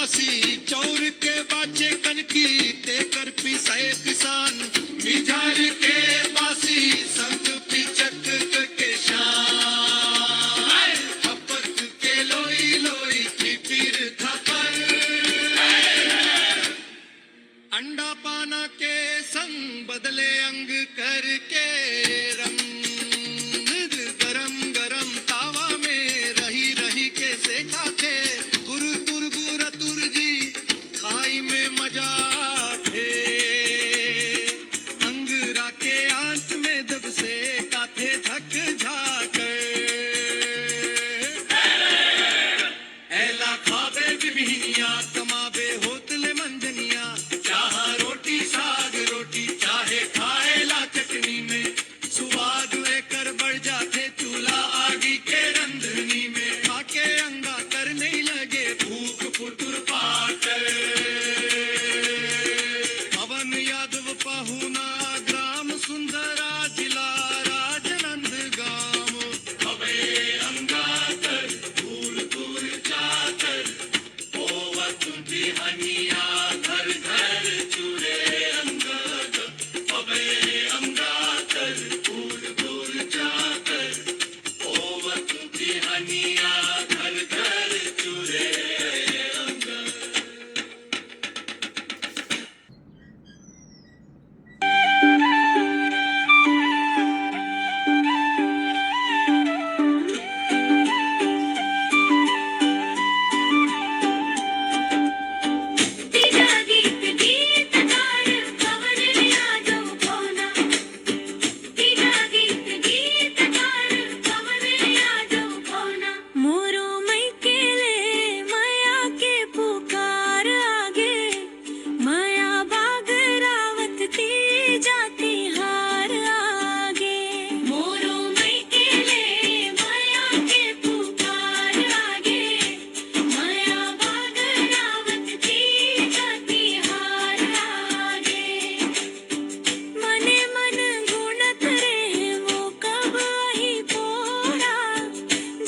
बासी चौर के बाचे कनकी तेकर पिसाए किसान मिझार के बासी संग पिचक के शान खपत के लोई लोई की पीर खपर अंडा पाना के संग बदले अंग करके रंग गरम गरम तावा में रही रही के सेका थे गुरु तुर गुर तुर जी खाई में मजा थे अंगरा के आंच में दब से काथे झक झाक एला खाबे बिभिनिया कमाबे होतले मंजनिया चाह रोटी साग रोटी चाहे खाएला चटनी में सुवाद कर बढ़ जाते चूल्हा आगी के रंधनी में खाके अंगा करने लगे भूख पुटुर पाटर पवन यादव पहुना ग्राम सुंदरा जिला राजनंद गांव अबे अंगातर दूर दूर जाकर ओवत बिहनिया घर घर चूरे अंगद अबे अंगातर दूर दूर जाकर ओवत बिहनिया घर घर चूरे अंगद। गीत गीतकार पवन यादव पहुना गीत गीतकार पवन यादव पहुना मोरो मई केले माया के पुकार आगे माया बाग रावत ती जाती हार आगे मोरो मई केले माया के पुकार आगे माया बाग रावत ती जाती हार आगे मने मन गुणत रहे वो कब ही पोड़ा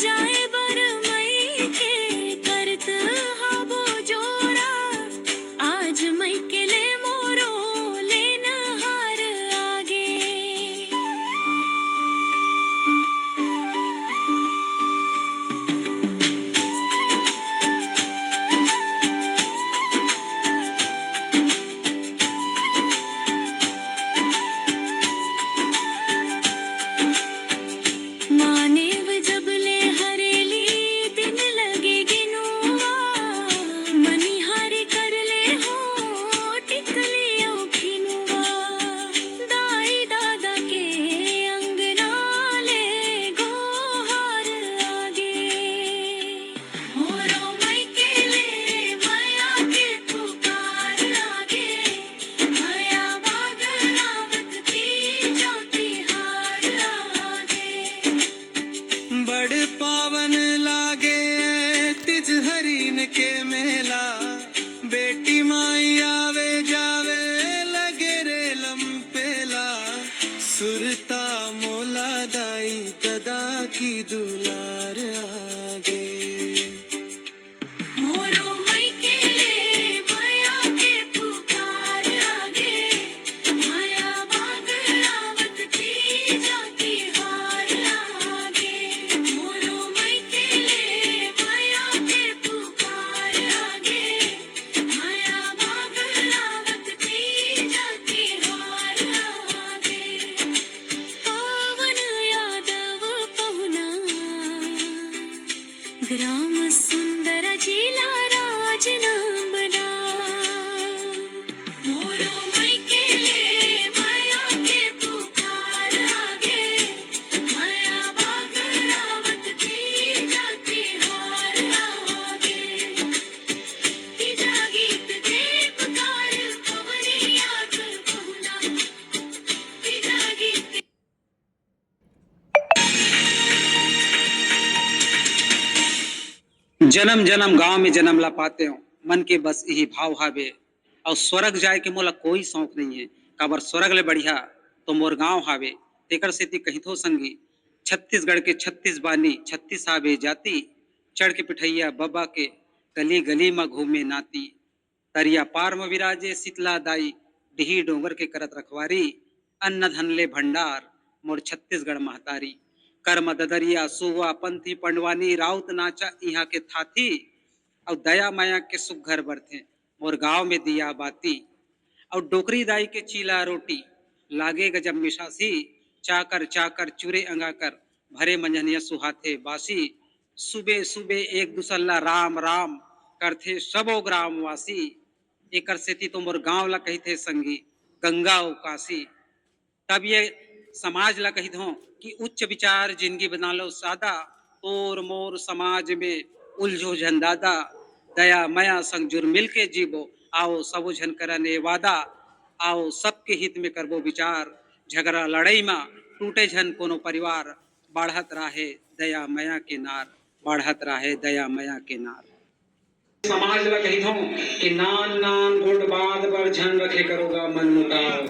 जाए बर मई के करत हबो जोड़ा आज मई के ले मोरो लेन हार आगे मानेव जब ले हरेली दिन लगे गिनुआ मनिहारी कर ले हो टिकलियों खिनुआ दाई दादा के अंगना ले गोहार आगे मोरो मई के ले माया के पुकार आगे माया बाग रावत ती जाती हार आगे बड़ पावन लागे तिज हरीन के मेला बेटी माई आवे जावे लगे रे लंपेला सुरता मोला दाई ददा की दुलार आगे मोरो मई के ले माया के पुकार आगे माया बाग रावत ती जाती हार आगे मोरो मई के ले माया के पुकार आगे माया बाग रावत ती जाती हार आगे पवन यादव पहुना ग्राम सुंदर जिला राजनंदगा मोरो मई के ले माया के पुकार आगे माया बाग रावत ती जाती हार आगे गीत गीतकार पवन यादव पहुना गीत जन्म जन्म गांव में जन्म ला पाते हो मन के बस यही भाव हावे और स्वर्ग जाए के मोला कोई शौक नहीं है काबर स्वर्ग ले बढ़िया तो मोर गांव हावे तेकर सेती कही थो संगी छत्तीसगढ़ के 36 बानी 36 आवे जाति चढ़ के पिठैया बाबा के गली गली में घूमे नाती, तरिया पार में विराजे शीतला दाई, डिही डोंगर के करत रखवारी, अन्न धन ले भंडार मोर छत्तीसगढ़ महतारी। कर्म ददरिया सुवा पंथी पंडवानी, राउत नाचा यहाँ के थाथी, और दया माया के सुख घर बरथे मोर गांव में दिया बाती। और डोकरी दाई के चीला रोटी लागे गजब मिशासी, चाकर चाकर चूरे अंगाकर भरे मंजनिया सुहाथे बासी। सुबह सुबह एक दुसल्ला राम राम करथे सबो ग्रामवासी, एकर सेती तो मोर गांव ला कहथे संगी गंगा ओ काशी। तब ये समाज ला कही दो कि उच्च विचार जिंदगी बना लो सादा, तोर मोर समाज में उलझो झंदादा, दया मया संग जुर मिल के जीवो, आओ सबो झन करने वादा, आओ सबके हित में करबो विचार, झगड़ा लड़ाई में टूटे झन कोनो परिवार, बढ़त राहे दया मया के नार, बढ़त राहे दया मया के नार। समाज ला कही दो कि नान नान गोड़ बाद बर झन रखे करोगा मन मुटाओ,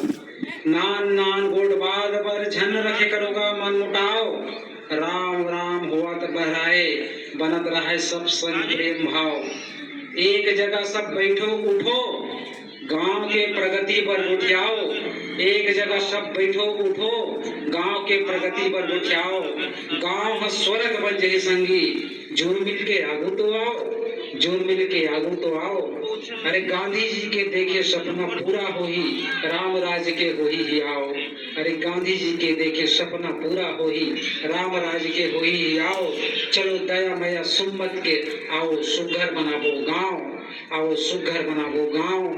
नान नान गोड़ बाद बर झन रखे करोगा मन मुटाओ, राम राम हुआ तो बहराए बनत रहे सब संग प्रेम भाव। एक जगह सब बैठो उठो गांव के प्रगति पर उठियाओ, एक जगह सब बैठो उठो गांव के प्रगति पर उठियाओ, गांव स्वर्ग बन जाए संगी, जुड़ मिल के आगू तो आओ, जुड़ मिल के आगू तो आओ। अरे गांधी जी के देखे सपना पूरा हो ही, राम राज के हो ही आओ। अरे गांधी जी के देखे सपना पूरा हो ही, राम राज के हो ही आओ। चलो दया मया सुम्मत के आओ सुघर बनाबो गांव, आओ सुघर बनाबो गांव।